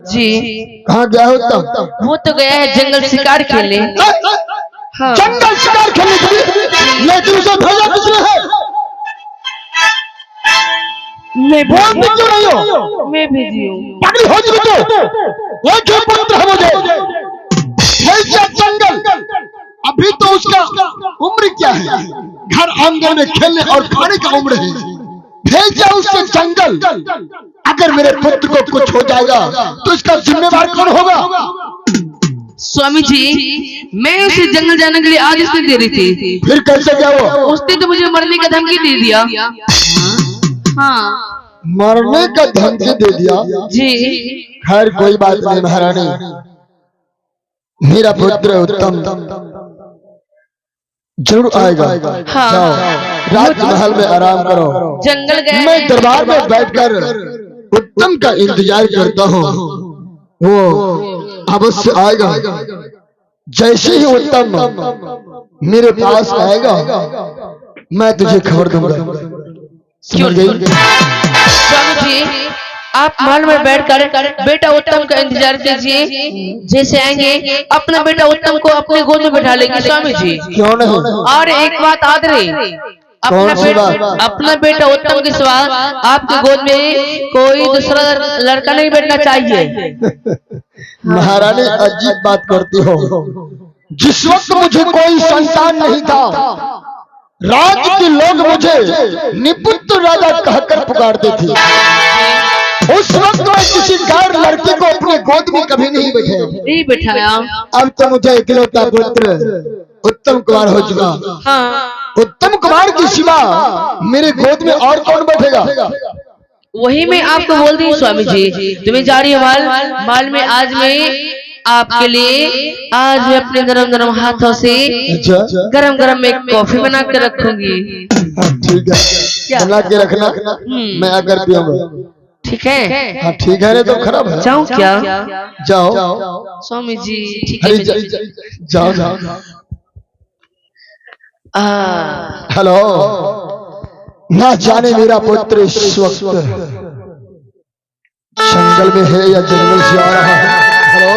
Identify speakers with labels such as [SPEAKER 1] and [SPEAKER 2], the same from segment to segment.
[SPEAKER 1] जी
[SPEAKER 2] कहाँ गया है उत्तम?
[SPEAKER 1] वो तो गया है जंगल शिकार खेलने। हाँ।
[SPEAKER 2] जंगल शिकार खेलने के लिए? लेकिन उसे भेजा किसने है?
[SPEAKER 1] मैं
[SPEAKER 2] बोलती क्यों नहीं हो?
[SPEAKER 1] मैं भेजी हूँ।
[SPEAKER 2] पागल हो चुकी तो वो जो पुत्र है मुझे भेजा जंगल। अभी तो उसका उम्र क्या है? घर आंगन में खेलने और खाने का उम्र है। भेजा उससे जंगल। अगर मेरे पुत्र को कुछ हो जाएगा तो इसका जिम्मेवार कौन होगा?
[SPEAKER 1] स्वामी जी मैं उसे जंगल जाने के लिए आदेश नहीं दे रही थी।
[SPEAKER 2] फिर कैसे क्या हुआ?
[SPEAKER 1] उसने तो मुझे मरने का धमकी दे दिया। हाँ
[SPEAKER 2] मरने का धमकी दे दिया?
[SPEAKER 1] जी।
[SPEAKER 2] खैर कोई बात नहीं महारानी, मेरा पुत्र उत्तम जरूर आएगा।
[SPEAKER 1] हाँ।
[SPEAKER 2] जाओ राजमहल में आराम करो।
[SPEAKER 1] जंगल गए
[SPEAKER 2] मैं दरबार में बैठकर उत्तम का इंतजार करता हूँ। वो अवश्य आएगा। जैसे ही उत्तम मेरे पास आएगा मैं तुझे खबर दूंगा। समझ गई?
[SPEAKER 1] स्वामी जी आप महल में बैठकर बेटा उत्तम का इंतजार कीजिए। जैसे आएंगे अपना बेटा उत्तम को अपने गोद में बैठा लेंगे स्वामी जी।
[SPEAKER 2] क्यों नहीं?
[SPEAKER 1] और एक बात याद रहे, अपना बेटा उत्तम के सिवा आपके गोद में कोई दूसरा लड़का नहीं बैठना चाहिए।
[SPEAKER 2] महारानी अजीब बात करती हो। जिस वक्त मुझे कोई संतान नहीं था, राज्य के लोग मुझे निपुत्र राजा कहकर पुकारते थे। उस वक्त मैं किसी गैर लड़की को अपने गोद में कभी नहीं
[SPEAKER 1] बैठाया।
[SPEAKER 2] अब तो मुझे इकलौता पुत्र उत्तम कुमार हो चुका।
[SPEAKER 1] हाँ।
[SPEAKER 2] उत्तम कुमार के सिवा मेरे गोद में और कौन बैठेगा?
[SPEAKER 1] वही मैं आपको बोल दी स्वामी जी। तुम्हें जा रही है माल में आज मैं आपके लिए आज मैं अपने गरम गरम हाथों से गरम गरम में कॉफी बना के रखूंगी।
[SPEAKER 2] ठीक है बना के रखना, मैं अगर पीऊंगा।
[SPEAKER 1] ठीक है?
[SPEAKER 2] हाँ ठीक है। तो खराब है।
[SPEAKER 1] जाऊं क्या?
[SPEAKER 2] जाओ
[SPEAKER 1] स्वामी जी ठीक है।
[SPEAKER 2] जाओ। हेलो, ना जाने मेरा पुत्र इस वक्त जंगल में है या जंगल से आ रहा है। हेलो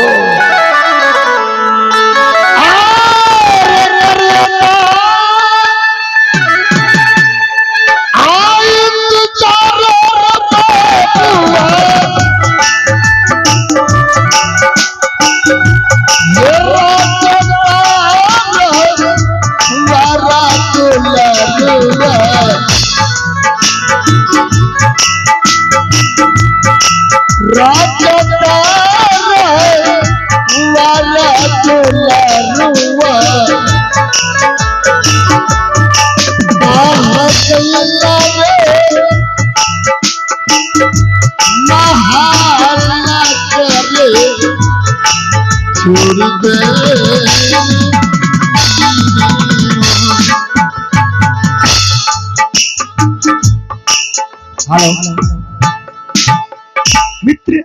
[SPEAKER 2] मित्र।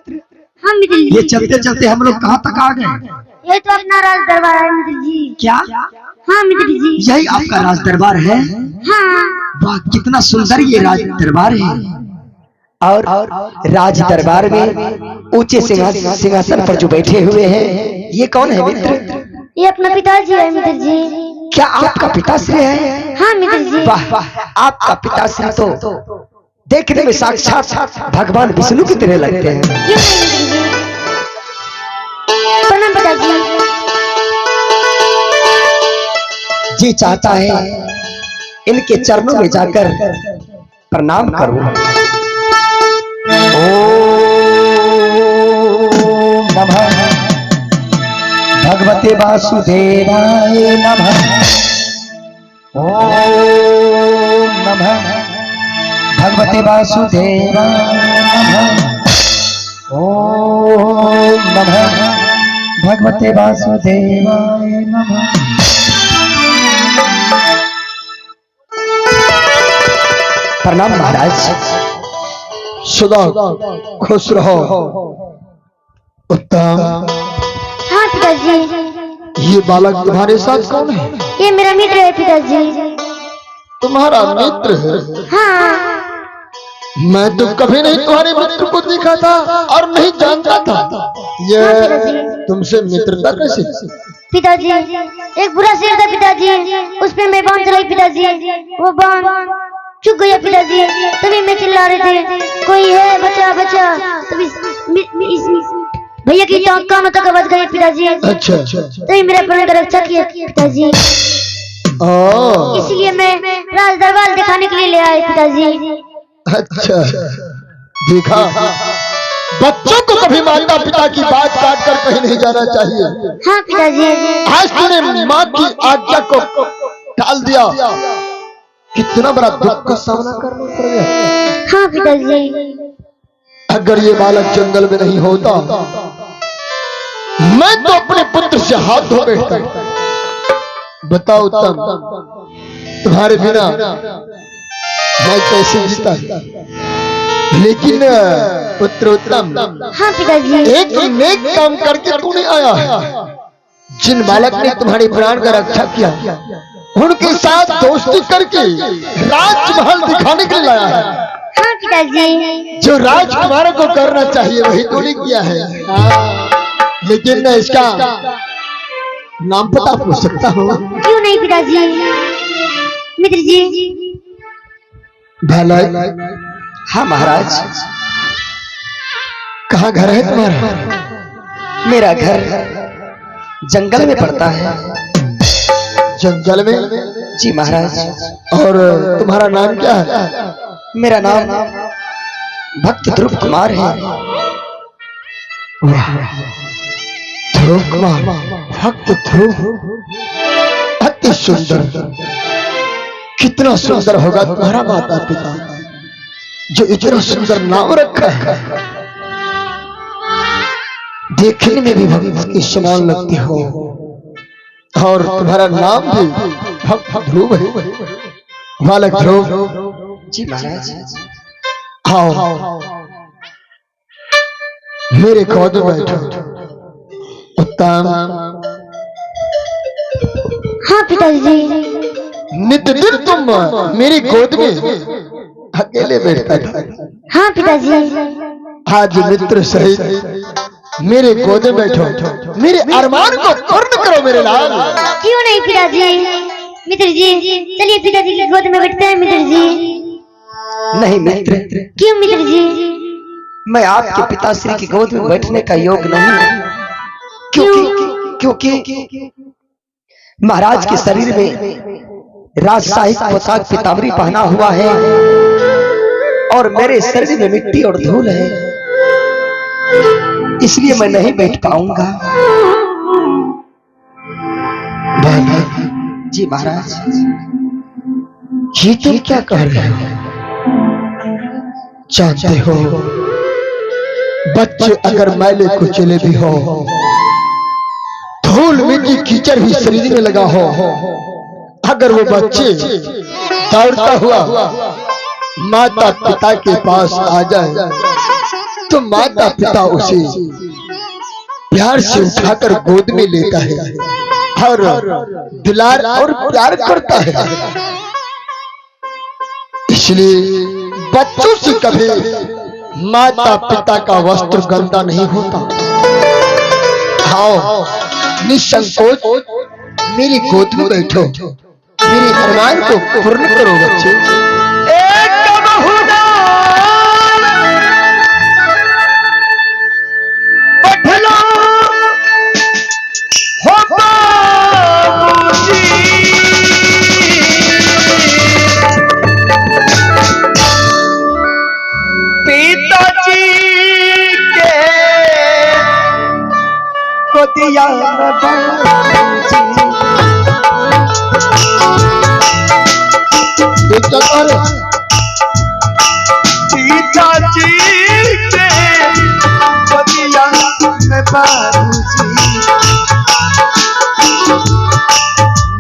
[SPEAKER 3] हाँ मित्र जी।
[SPEAKER 2] ये चलते चलते हम लोग कहाँ तक आ गए?
[SPEAKER 3] ये तो अपना राज दरबार है मित्र जी।
[SPEAKER 2] क्या?
[SPEAKER 3] हाँ मित्र जी।
[SPEAKER 2] यही आपका राज दरबार है?
[SPEAKER 3] हाँ।
[SPEAKER 2] वाह कितना सुंदर ये राज दरबार है। और राज दरबार में ऊंचे सिंहासन पर जो बैठे हुए हैं ये कौन है मित्र?
[SPEAKER 3] ये अपना पिताजी है मित्र जी।
[SPEAKER 2] क्या आपका पिताश्री है?
[SPEAKER 3] हाँ मित्र जी।
[SPEAKER 2] वाह आपका पिताश्री तो देखने में साक्षात भगवान विष्णु की तरह लगते हैं।
[SPEAKER 3] क्यों नहीं मित्र जी? प्रणाम पिताजी।
[SPEAKER 2] जी चाहता है इनके चरणों में जाकर प्रणाम करूं। ओम नमः भगवते वासुदेवाय नमः। ओम नमः भगवते वासुदेवाय नमः। ओम नमः भगवते वासुदेवाय नमः। प्रणाम महाराज। सदा खुश रहो। उत्तम।
[SPEAKER 3] हाँ पिताजी।
[SPEAKER 2] ये बालक तुम्हारे साथ कौन है?
[SPEAKER 3] ये मेरा मित्र है पिताजी।
[SPEAKER 2] तुम्हारा मित्र है?
[SPEAKER 3] हाँ।
[SPEAKER 2] मैं तो कभी नहीं तुम्हारे मित्र को देखा था और नहीं जानता था। ये
[SPEAKER 3] हाँ, पिताजी।
[SPEAKER 2] तुमसे मित्रता कैसे?
[SPEAKER 3] पिताजी एक बुरा शेर था पिताजी, उस पे मैं बांध चलाई पिताजी, वो बांध चुक गया पिताजी। तभी मैं चिल्ला रहे थे कोई है बचा बचा, तभी इस भैया की कानों तक आवाज गई पिताजी।
[SPEAKER 2] अच्छा
[SPEAKER 3] तभी मेरे प्राण का रक्षा किया पिताजी, इसलिए मैं राज दरबार दिखाने के लिए ले आए पिताजी।
[SPEAKER 2] अच्छा देखा, बच्चों को कभी माता पिता की बात काट कर कहीं नहीं जाना चाहिए।
[SPEAKER 3] हाँ पिताजी।
[SPEAKER 2] आज तूने माँ की आज्ञा को टाल दिया, कितना बड़ा दुख का सामना करना पड़ गया।
[SPEAKER 3] हाँ पिताजी।
[SPEAKER 2] अगर ये बालक जंगल में नहीं होता, मैं तो अपने पुत्र से हाथ धो बैठता। बताओ उत्तम, तुम्हारे बिना मैं कैसे जीता? लेकिन पुत्र उत्तम,
[SPEAKER 3] हाँ पिताजी।
[SPEAKER 2] एक नेक काम करके तू नहीं आया है। जिन बालक ने तुम्हारे प्राण का रक्षा किया, उनके साथ दोस्ती करके राजमहल दिखाने के लिए लाया है।
[SPEAKER 3] हाँ पिताजी।
[SPEAKER 2] जो राजकुमार को करना चाहिए वही तूने किया है। लेकिन मैं इसका नाम पता पूछ सकता हूँ?
[SPEAKER 3] क्यों नहीं पिताजी? मित्र जी।
[SPEAKER 2] बालक।
[SPEAKER 4] हाँ महाराज।
[SPEAKER 2] कहाँ घर है तुम्हारा?
[SPEAKER 4] मेरा घर जंगल में पड़ता है।
[SPEAKER 2] जंगल में?
[SPEAKER 4] जी महाराज।
[SPEAKER 2] और तुम्हारा नाम क्या है?
[SPEAKER 4] मेरा नाम भक्त ध्रुव कुमार है।
[SPEAKER 2] ध्रुव कुमार, भक्त ध्रुव, अति सुंदर। कितना सुंदर होगा तुम्हारा माता पिता जो इतना सुंदर नाम रखा है। देखने में भी भक्त के समान लगती हो, और तुम्हारा नाम भी भक्त ध्रुव है। बालक ध्रुव।
[SPEAKER 4] जी महाराज।
[SPEAKER 2] आओ मेरे गोद में बैठो। उत्तम।
[SPEAKER 3] हाँ पिताजी।
[SPEAKER 2] नित्य दिन तुम मेरी गोद में अकेले बैठता था।
[SPEAKER 3] हाँ पिताजी।
[SPEAKER 2] आज मित्र सहित मेरे गोद में बैठो, मेरे अरमान को पूर्ण करो मेरे लाल।
[SPEAKER 3] क्यों नहीं पिताजी? मित्र जी चलिए पिताजी की गोद में बैठते हैं मित्र जी।
[SPEAKER 4] नहीं मित्र।
[SPEAKER 3] क्यों मित्र जी?
[SPEAKER 4] मैं आपके पिताश्री की गोद में बैठने का योग्य नहीं हूँ। क्योंकि महाराज के शरीर में राजशाही पोशाक पीताम्बरी पहना हुआ है, और मेरे शरीर में मिट्टी और धूल है, इसलिए मैं नहीं बैठ पाऊंगा। जी महाराज।
[SPEAKER 2] ये तुम क्या कह रहे हो? जानते हो, बच्चे अगर मैले कुचले भी हो, धूल मिट्टी कीचड़ भी शरीर में लगा हो, अगर वो बच्चे दौड़ता हुआ माता पिता के पास आ जाए तो माता पिता उसे प्यार से उठाकर गोद में लेता है और दुलार और प्यार करता है। इसलिए बच्चों से कभी माता पिता का वस्त्र गंदा नहीं होता। आओ निसंकोच मेरी गोद में बैठो, मेरे अरमान को पूर्ण करो बच्चे।
[SPEAKER 4] दिया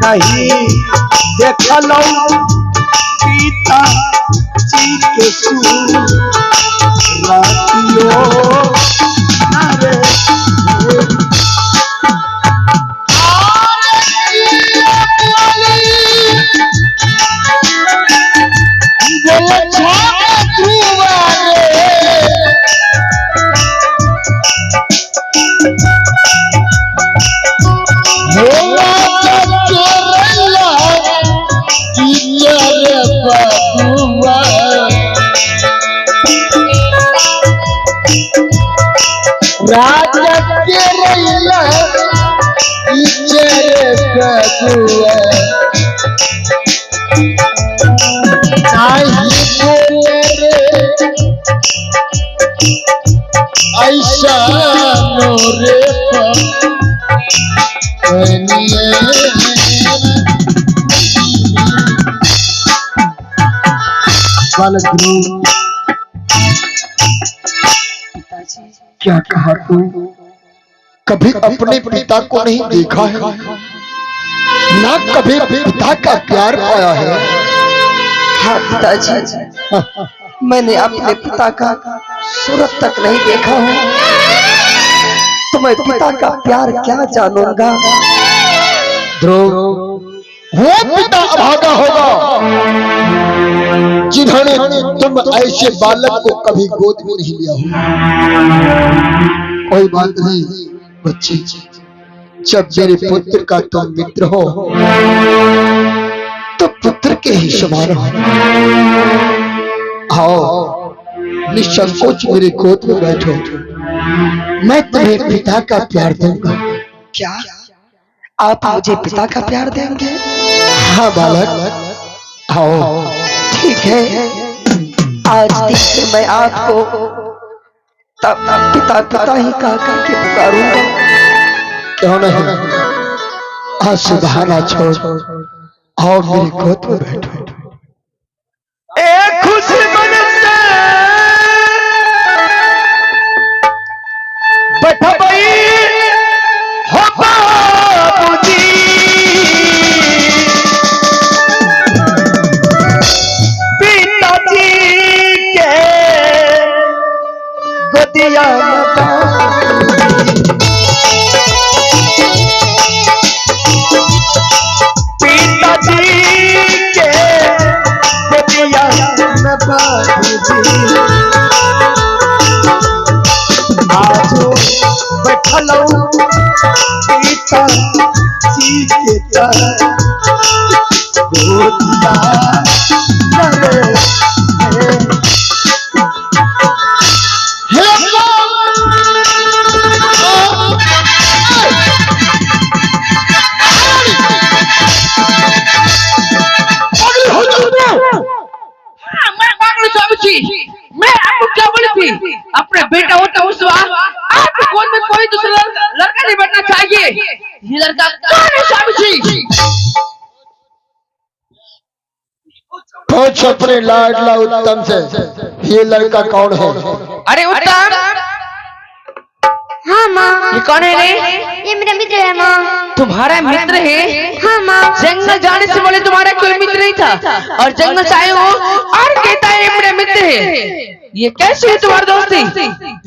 [SPEAKER 4] नहीं देखलो पिता जी के
[SPEAKER 2] राजा के रैला इचरे कबुआ नाही बोले रे ऐसा रे बालक ध्रुव, क्या कहा तू? कभी अपने पिता को नहीं देखा है, ना कभी पिता का प्यार पाया है।
[SPEAKER 4] हाँ पिताजी, मैंने अपने पिता का सूरत तक नहीं देखा हूँ, तो मैं पिता का प्यार क्या जानूंगा।
[SPEAKER 2] ध्रुव, वो पिता अभागा होगा जिन्होंने तुम ऐसे बालक को कभी गोद में नहीं लिया हो। कोई बात नहीं बच्चे, जब मेरे पुत्र का तुम मित्र हो तो पुत्र के ही समान हो। आओ निसंकोच मेरे गोद में बैठो, मैं तुम्हें पिता का प्यार दूंगा।
[SPEAKER 4] क्या आप मुझे पिता का प्यार देंगे?
[SPEAKER 2] हाँ बालक, आओ।
[SPEAKER 4] ठीक है, आज दिन से मैं आपको तब पिता पिता ही कह करके पुकारूंगा।
[SPEAKER 2] क्यों नहीं, आज से बहाना छोड़ और मेरी गोद में बैठो।
[SPEAKER 4] एक खुशी मन से बैठा भाई हो बाबूजी, पिताजी के गोदिया आज बैठलो पिता जी के गोदिया
[SPEAKER 1] मैं आपको क्या बोली थी? अपने बेटा होता उस वक्त आपके गोद में कोई दूसरा लड़का नहीं बैठना चाहिए। ये लड़का कौन है स्वामी जी?
[SPEAKER 2] पूछ अपने लाडला उत्तम से, ये लड़का कौन है?
[SPEAKER 1] अरे उत्तम,
[SPEAKER 3] हाँ माँ।
[SPEAKER 1] ये कौन है रे?
[SPEAKER 3] ये मेरा मित्र है माँ।
[SPEAKER 1] तुम्हारा मित्र है?
[SPEAKER 3] हाँ माँ।
[SPEAKER 1] जंगल जाने से पहले तुम्हारा कोई मित्र नहीं था और जंगल से आए हो और कहता है ये मेरा मित्र है। ये कैसे है तुम्हारी दोस्ती?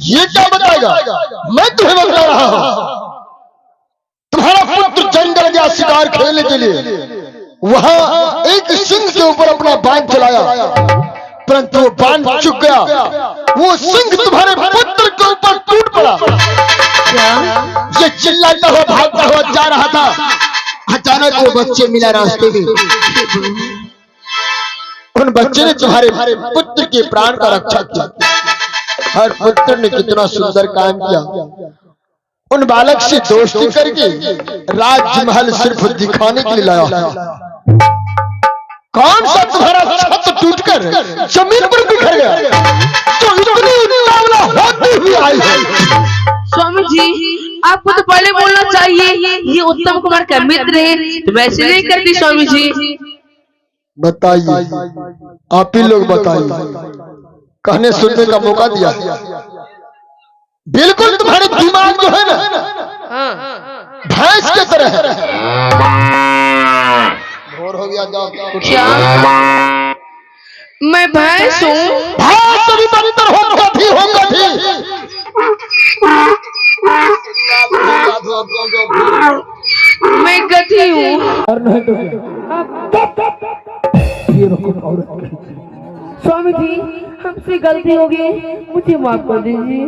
[SPEAKER 2] ये क्या बताएगा? मैं तुम्हें बता रहा हूँ। तुम्हारा पुत्र जंगल गया शिकार खेलने के लिए, वहाँ एक सिंह के ऊपर अपना बाण चलाया, परंतु वो बाण चुक गया। वो सिंह तुम्हारे पुत्र के ऊपर टूट पड़ा। ये चिल्लाता हुआ भागता हुआ जा रहा था, अचानक वो बच्चे मिला रास्ते में। उन बच्चे ने तुम्हारे पुत्र के प्राण का रक्षा किया। हर पुत्र ने कितना सुंदर काम किया। उन बालक से दोस्ती करके राजमहल सिर्फ दिखाने के लिए लाया। कौन सा तुम्हारा छत टूटकर जमीन पर बिखर गया तो इतनी उतावला होती हुई आई है?
[SPEAKER 1] स्वामी जी, आपको तो पहले बोलना चाहिए ये उत्तम कुमार का मित्र है, तुम ऐसे नहीं करती स्वामी जी।
[SPEAKER 2] बताइए, आप ही लोग बताइए, कहने सुनने का मौका दिया। बिल्कुल तुम्हारे दिमाग जो है ना भैंस की तरह है। भोर हो गया, जाओ।
[SPEAKER 1] क्या मैं भैंस हूँ?
[SPEAKER 2] भैंस भी बंदर हो, गधी हो, गधी।
[SPEAKER 1] मैं गधी हूँ। स्वामी जी, हमसे गलती हो गई, मुझे माफ कर दीजिए।